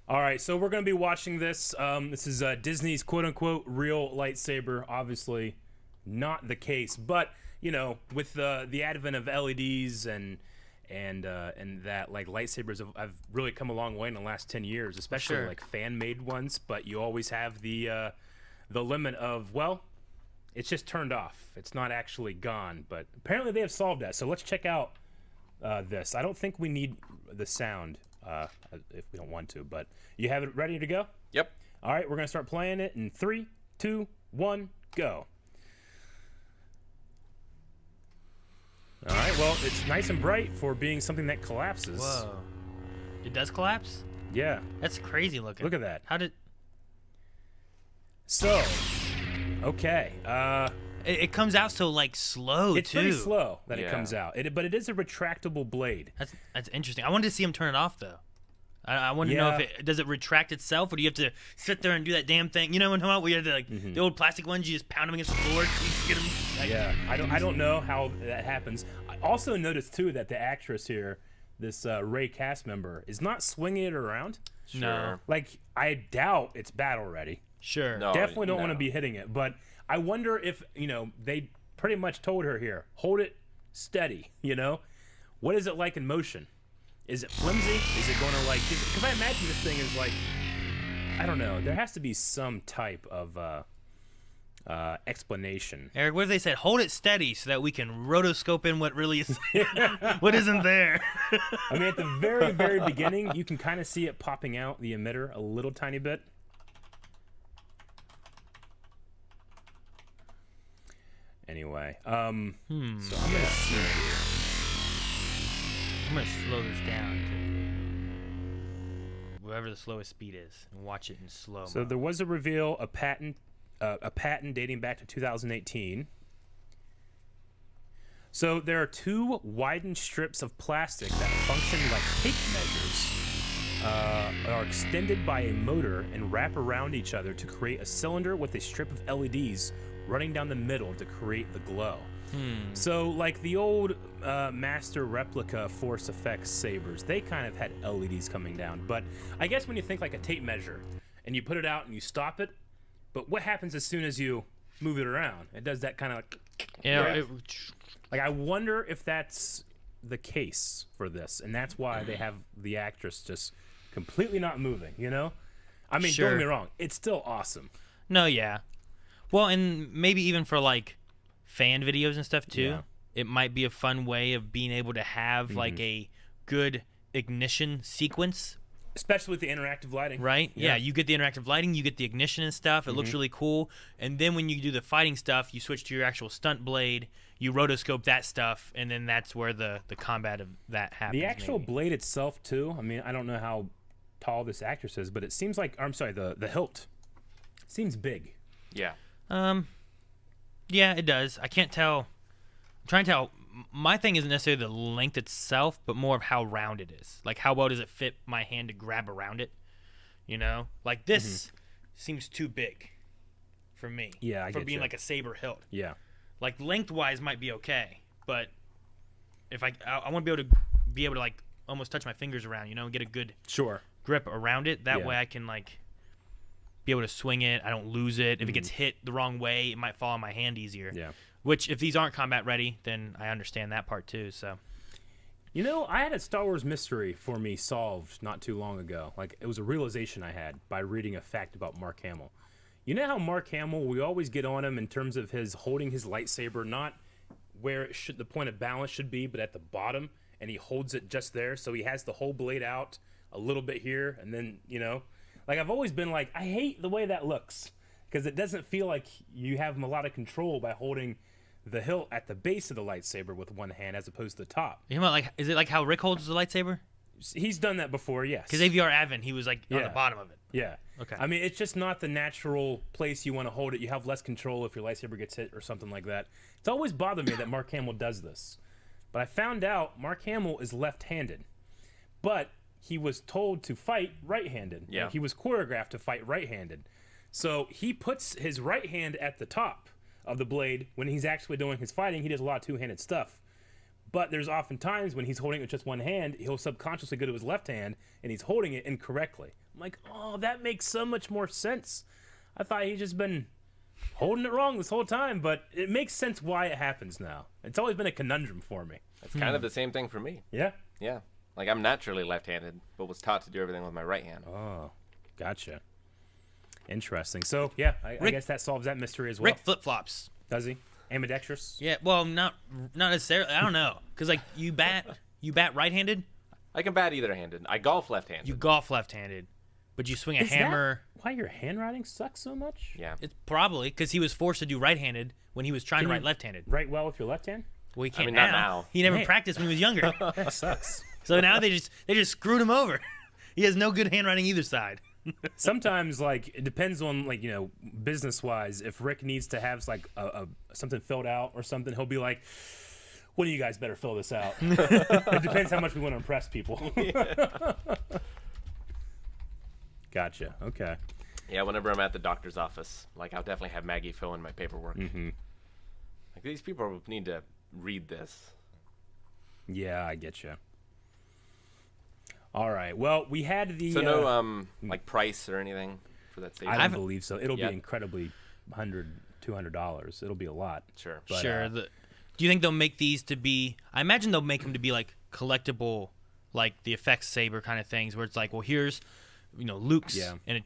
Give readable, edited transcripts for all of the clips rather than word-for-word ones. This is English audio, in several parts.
All right, so we're going to be watching this. This is Disney's quote-unquote real lightsaber. Obviously, not the case, but you know, with the advent of LEDs and that, like, lightsabers have really come a long way in the last 10 years, especially like fan-made ones. But you always have the limit of, well, it's just turned off. It's not actually gone, but apparently they have solved that. So let's check out this. I don't think we need the sound. If we don't want to, but you have it ready to go? Yep. All right, we're going to start playing it in 3, 2, 1, go. All right, well, it's nice and bright for being something that collapses. Whoa. It does collapse? Yeah. That's crazy looking. Look at that. How did... So, okay. It comes out so, like, slow, it's too. pretty slow that it comes out. But it is a retractable blade. That's interesting. I wanted to see him turn it off, though. I wanted to know if does it retract itself, or do you have to sit there and do that damn thing? You know when we had the old plastic ones, you just pound them against the floor. You get them, like, yeah, I don't know how that happens. I also noticed, too, that the actress here, this Ray cast member, is not swinging it around. Sure. No. Like, I doubt it's battle ready. Sure. No, Definitely don't want to be hitting it, but I wonder if, you know, they pretty much told her here, hold it steady, you know? What is it like in motion? Is it flimsy? Is it going to, like, because I imagine this thing is like, I don't know, there has to be some type of explanation. Eric, what if they said, hold it steady so that we can rotoscope in what really is, what isn't there? I mean, at the very, very beginning, you can kind of see it popping out, the emitter, a little tiny bit. Anyway, so I'm gonna see here. I'm gonna slow this down to whatever the slowest speed is, and watch it in slow. So there was a reveal, a patent dating back to 2018. So there are 2 widened strips of plastic that function like tape measures, are extended by a motor and wrap around each other to create a cylinder with a strip of LEDs running down the middle to create the glow. So like the old Master Replica Force Effects sabers, they kind of had LEDs coming down. But I guess when you think like a tape measure and you put it out and you stop it, but what happens as soon as you move it around? It does that kind of like, like I wonder if that's the case for this, and that's why they have the actress just completely not moving, you know? I mean, don't get me wrong, it's still awesome. No, yeah. Well, and maybe even for, like, fan videos and stuff, too, it might be a fun way of being able to have, like, a good ignition sequence. Especially with the interactive lighting. Right? Yeah, you get the interactive lighting, you get the ignition and stuff. It looks really cool. And then when you do the fighting stuff, you switch to your actual stunt blade, you rotoscope that stuff, and then that's where the combat of that happens. The actual blade itself, too, I mean, I don't know how tall this actress is, but it seems like, I'm sorry, the hilt seems big. Yeah. Yeah, it does. I can't tell. I'm trying to tell. My thing isn't necessarily the length itself, but more of how round it is. Like, how well does it fit my hand to grab around it? You know? Like, this seems too big for me. Yeah, I For get being you. like a saber hilt. Yeah. Like, lengthwise might be okay, but if I want to be able to, like, almost touch my fingers around, you know, and get a good grip around it. That way I can, like, be able to swing it. I don't lose it. If it gets hit the wrong way, it might fall on my hand easier. Yeah. Which, if these aren't combat ready, then I understand that part too. So, you know, I had a Star Wars mystery for me solved not too long ago. Like, it was a realization I had by reading a fact about Mark Hamill. You know how Mark Hamill, we always get on him in terms of his holding his lightsaber, not where it should, the point of balance should be, but at the bottom, and he holds it just there, so he has the whole blade out a little bit here, and then, you know, like, I've always been like, I hate the way that looks, because it doesn't feel like you have a lot of control by holding the hilt at the base of the lightsaber with one hand as opposed to the top. you know, like, is it like how Rick holds the lightsaber? He's done that before, yes. Because AVR Advent, he was like on the bottom of it. Yeah. Okay. I mean, it's just not the natural place you want to hold it. You have less control if your lightsaber gets hit or something like that. It's always bothered me that Mark Hamill does this. But I found out Mark Hamill is left-handed. But he was told to fight right-handed. Yeah. Like, he was choreographed to fight right-handed. So he puts his right hand at the top of the blade when he's actually doing his fighting. He does a lot of two-handed stuff. But there's often times when he's holding it with just one hand, he'll subconsciously go to his left hand, and he's holding it incorrectly. I'm like, oh, that makes so much more sense. I thought he'd just been holding it wrong this whole time, but it makes sense why it happens now. It's always been a conundrum for me. It's kind of the same thing for me. Yeah? Yeah. Like, I'm naturally left-handed, but was taught to do everything with my right hand. Oh, gotcha. Interesting. So, yeah, I guess that solves that mystery as well. Rick flip-flops. Does he? Ambidextrous? Yeah, well, not necessarily. I don't know. Because, like, you bat right-handed, I can bat either-handed. I golf left-handed. you golf left-handed, but you swing a Is hammer. that why your handwriting sucks so much? Yeah. It's probably because he was forced to do right-handed when he was trying to write left-handed. Write well with your left hand? Well, he can't mean, not now. He never Man. practiced when he was younger. That sucks. So now they just screwed him over. He has no good handwriting either side. Sometimes, like, it depends on, like, you know, business-wise. If Rick needs to have, like, something filled out or something, he'll be like, one of you guys better fill this out. It depends how much we want to impress people. Gotcha. Okay. Yeah, whenever I'm at the doctor's office, like, I'll definitely have Maggie fill in my paperwork. Mm-hmm. Like, these people need to read this. Yeah, I get you. All right. Well, we had the... So no, like, price or anything for that saber? I don't believe so. It'll Yep. be incredibly $100, $200. It'll be a lot. Sure. But, Sure. Do you think they'll make these to be? I imagine they'll make them to be like collectible, like the effects saber kind of things, where it's like, well, here's, you know, Luke's, Yeah. and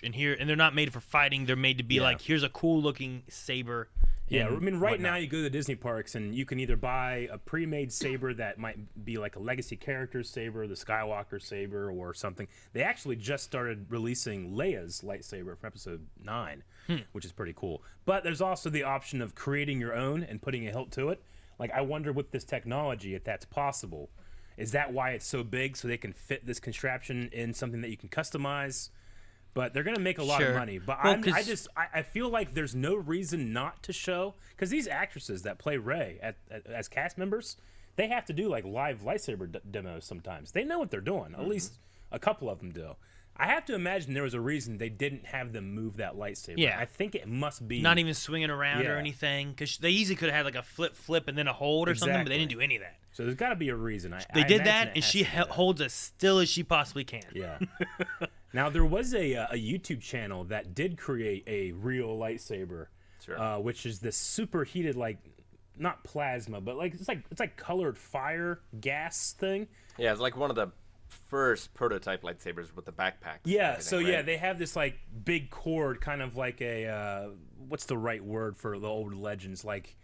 and here, and they're not made for fighting. They're made to be Yeah. like, here's a cool looking saber. Yeah, I and mean, right whatnot. now you go to the Disney parks and you can either buy a pre-made saber that might be like a legacy character's saber, the Skywalker saber, or something. They actually just started releasing Leia's lightsaber from Episode 9, which is pretty cool. But there's also the option of creating your own and putting a hilt to it. Like, I wonder with this technology if that's possible. Is that why it's so big, so they can fit this contraption in something that you can customize? But they're going to make a lot of Sure. money. But Well, I feel like there's no reason not to show, because these actresses that play Rey as cast members, they have to do like live lightsaber demos sometimes. They know what they're doing. At least a couple of them do. I have to imagine there was a reason they didn't have them move that lightsaber. Yeah. I think it must be Not even swinging around or Yeah. anything, because they easily could have had like a flip, and then a hold or something, but they didn't do any of that. So there's got to be a reason. They I did imagine that, it and has she to be that. holds as still as she possibly can. Yeah. Now there was a YouTube channel that did create a real lightsaber, Sure. which is this superheated, like, not plasma, but like it's like colored fire gas thing. Yeah, it's like one of the first prototype lightsabers with the backpack. Yeah. So yeah, they have this like big cord, kind of like a what's the right word for the old legends, like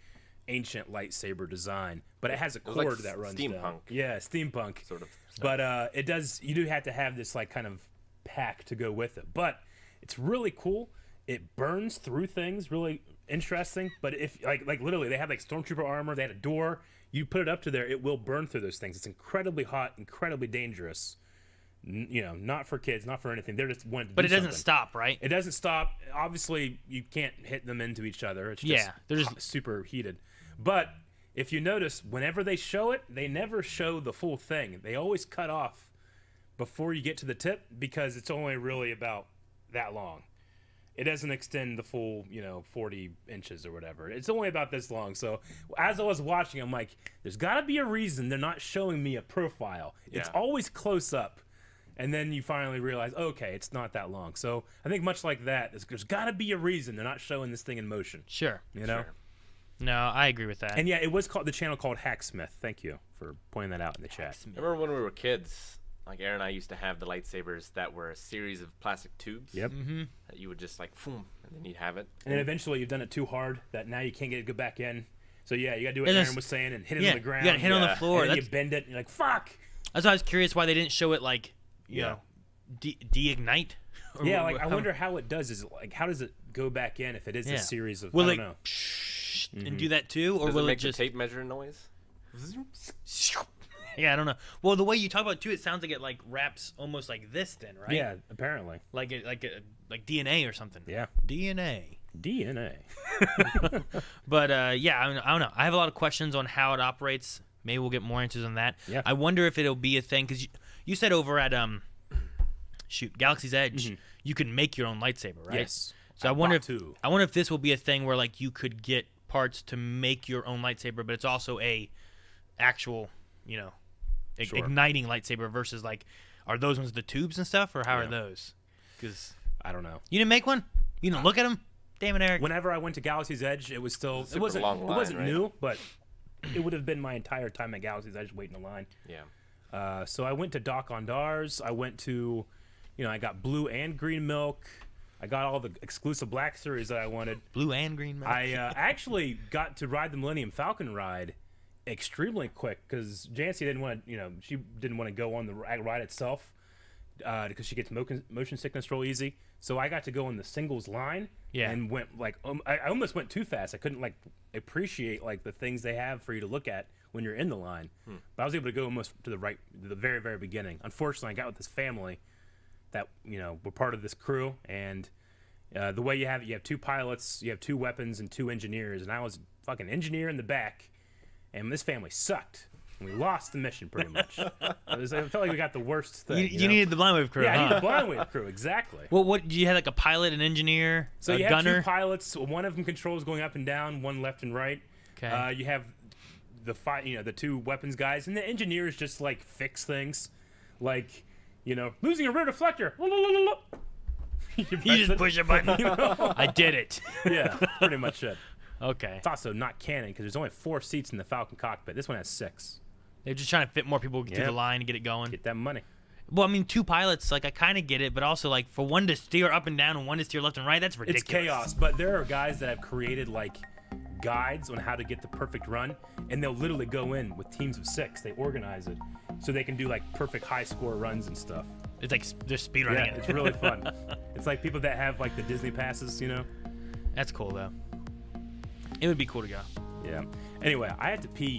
ancient lightsaber design, but it has a was like cord that runs down. steampunk. Yeah, steampunk Sort of stuff. But it does. You do have to have this like kind of pack to go with it. But it's really cool. It burns through things. Really interesting. But if like literally, they have like stormtrooper armor. They had a door. You put it up to there, it will burn through those things. It's incredibly hot, incredibly dangerous. You know, not for kids, not for anything. They're just wanting to But do it doesn't something. stop, right? It doesn't stop. Obviously, you can't hit them into each other. It's just, Yeah, they're just- super heated. But if you notice, whenever they show it, they never show the full thing. They always cut off before you get to the tip because it's only really about that long. It doesn't extend the full, 40 inches or whatever. It's only about this long. So as I was watching, I'm like, there's got to be a reason they're not showing me a profile. It's Yeah. always close up. And then you finally realize, okay, it's not that long. So I think much like that, there's got to be a reason they're not showing this thing in motion. Sure. You know? Sure. No, I agree with that. And yeah, it was called the channel called Hacksmith. Thank you for pointing that out in the chat. Remember when we were kids, like Aaron and I used to have the lightsabers that were a series of plastic tubes? Yep. That you would just like, boom, and then you'd have it. And then eventually you've done it too hard that now you can't get it go back in. So yeah, you got to do what And Aaron it's- was saying and hit it yeah, on the ground. you gotta hit on the Yeah. floor. And then you That's, bend it and you're like, fuck! that's why I was curious why they didn't show it like, you Yeah. know, de-ignite. Or Yeah, like I how- wonder how it does. Is it, like, how does it go back in if it is Yeah. a series of, Will I it don't know. and do that too, or Does will it it make just the tape measure noise? Yeah, I don't know. Well, the way you talk about it too, it sounds like it like wraps almost like this, then, right? Yeah, apparently. like DNA or something. Yeah. DNA. DNA. But yeah, I don't know. I have a lot of questions on how it operates. Maybe we'll get more answers on that. Yeah. I wonder if it'll be a thing because you said over at Galaxy's Edge, you can make your own lightsaber, right? Yes. So I wonder if Batu. this will be a thing where like you could get parts to make your own lightsaber, but it's also a actual, Sure. igniting lightsaber versus like, are those ones the tubes and stuff, or how are Yeah. those? Because I don't know. you didn't make one. You didn't look at them. Damn it, Eric. Whenever I went to Galaxy's Edge, it was still Super it wasn't long it line, wasn't right? new, but it would have been my entire time at Galaxy's Edge waiting in line. Yeah. So I went to Doc on Dars. I went to, I got blue and green milk. I got all the exclusive Black Series that I wanted. Blue and green milk. I actually got to ride the Millennium Falcon ride extremely quick because Jancy didn't want to, she didn't want to go on the ride itself because she gets motion sickness real easy. So I got to go in the singles line and went I almost went too fast. I couldn't appreciate the things they have for you to look at when you're in the line. But I was able to go almost to the very, very beginning. Unfortunately, I got with this family that, were part of this crew, and the way you have two pilots, you have 2 weapons, and 2 engineers, and I was fucking engineer in the back, and this family sucked. And we lost the mission pretty much. I felt like we got the worst thing. you needed the blind wave crew. Yeah, I huh? needed the blind wave crew, exactly. Well, what you had a pilot, an engineer, So a you have gunner. 2 pilots. One of them controls going up and down, one left and right. Okay. You have the 2 weapons guys, and the engineers just fix things, losing a rear deflector. You just push a button. I did it. Yeah, pretty much it. Okay. It's also not canon because there's only 4 seats in the Falcon cockpit. This one has 6. They're just trying to fit more people through Yep. the line and get it going. Get that money. Well, I mean, 2 pilots, I kind of get it, but also for one to steer up and down and one to steer left and right, that's ridiculous. It's chaos, but there are guys that have created guides on how to get the perfect run, and they'll literally go in with teams of 6. They organize it so they can do perfect high score runs and stuff. It's they're speedrunning Yeah, it. it's really fun. It's like people that have the Disney passes, That's cool though. It would be cool to go. Yeah. Anyway, I had to pee